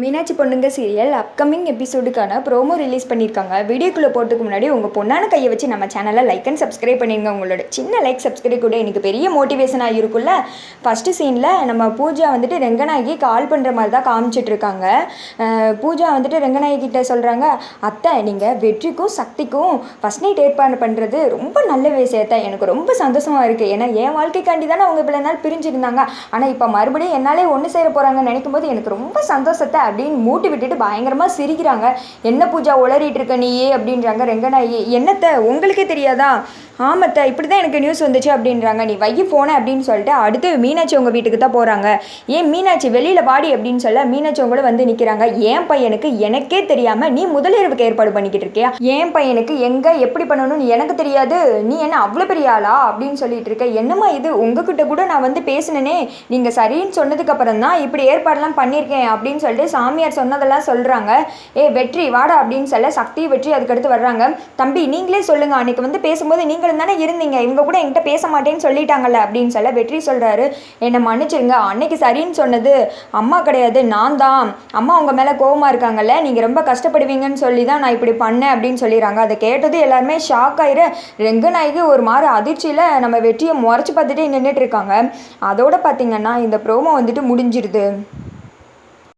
மீனாட்சி பொண்ணுங்க serial upcoming எபிசோடுக்கான promo release பண்ணியிருக்காங்க. வீடியோக்குள்ளே போகிறதுக்கு முன்னாடி உங்கள் பொண்ணான கையை வச்சு நம்ம சேனலை லைக் அண்ட் சப்ஸ்கிரைப் பண்ணிடுங்க. உங்களோட சின்ன லைக் சப்ஸ்கிரைப் கூட எனக்கு பெரிய மோட்டிவேஷனாக இருக்குல்ல. ஃபஸ்ட்டு சீனில் நம்ம பூஜா வந்துட்டு ரெங்கநாயகி கால் பண்ணுற மாதிரி தான் காமிச்சிட்ருக்காங்க. பூஜா வந்துட்டு ரெங்கநாயகிட்ட சொல்கிறாங்க, அத்தை நீங்கள் வெற்றிக்கும் சக்திக்கும் ஃபஸ்ட் நைட் ஏற்பாடு பண்ணுறது ரொம்ப நல்ல விஷயத்தை, எனக்கு ரொம்ப சந்தோஷமாக இருக்குது. ஏன்னா என் வாழ்க்கைக்காண்டி தானே அவங்க இவ்வளோ நாள் பிரிஞ்சிருந்தாங்க. ஆனால் இப்போ மறுபடியும் என்னாலே ஒன்று சேர போகிறாங்கன்னு நினைக்கும் போது எனக்கு ரொம்ப சந்தோஷத்தை அப்படின்னு மூட்டி விட்டுட்டு பயங்கரமாக சிரிக்கிறாங்க. என்ன பூஜா உளறிட்டு இருக்க நீயே அப்படின்றாங்க ரெங்கநாயகி. என்னத்தை உங்களுக்கே தெரியாதா? ஆமத்தை இப்படி தான் எனக்கு நியூஸ் வந்துச்சு அப்படின்றாங்க. நீ வைகி போன அப்படின்னு சொல்லிட்டு அடுத்து மீனாட்சி உங்கள் வீட்டுக்கு தான் போகிறாங்க. ஏன் மீனாட்சி வெளியில் வாடி அப்படின்னு சொல்ல மீனாட்சி உங்களும் வந்து நிற்கிறாங்க. என் பையனுக்கு எனக்கே தெரியாமல் நீ முதலிரவுக்கு ஏற்பாடு பண்ணிக்கிட்டு இருக்கியா? என் பையனுக்கு எங்கே எப்படி பண்ணணும்னு எனக்கு தெரியாது, நீ என்ன அவ்வளோ பெரிய ஆளா அப்படின்னு சொல்லிட்டு இருக்க. என்னம்மா இது, உங்ககிட்ட கூட நான் வந்து பேசினேனே, நீங்கள் சரின்னு சொன்னதுக்கப்புறம் தான் இப்படி ஏற்பாடெல்லாம் பண்ணியிருக்கேன் அப்படின்னு சொல்லிட்டு சாமியார் சொன்னதெல்லாம் சொல்கிறாங்க. வெற்றி வாடா அப்படின்னு சொல்ல சக்தி வெற்றி அதுக்கடுத்து வர்றாங்க. தம்பி நீங்களே சொல்லுங்கள், அன்றைக்கி வந்து பேசும்போது நீங்கள் தானே இருந்தீங்க, இவங்க கூட என்கிட்ட பேச மாட்டேன்னு சொல்லிட்டாங்கல்ல அப்படின்னு சொல்ல வெற்றி சொல்கிறாரு, என்னை மன்னிச்சிருங்க, அன்னைக்கு சரின்னு சொன்னது அம்மா கிடையாது நான் தான். அம்மா உங்கள் மேலே கோவமாக இருக்காங்கல்ல, நீங்கள் ரொம்ப கஷ்டப்படுவீங்கன்னு சொல்லி தான் நான் இப்படி பண்ணேன் அப்படின்னு சொல்லிடுறாங்க. அதை கேட்டது எல்லாருமே ஷாக் ஆயிரு. ரெங்கநாயகி ஒரு மாதிரி அதிர்ச்சியில் நம்ம வெற்றியை முறைச்சி பார்த்துட்டே நின்றுட்டு இருக்காங்க. அதோட பார்த்தீங்கன்னா இந்த ப்ரோமோ வந்துட்டு முடிஞ்சிருது.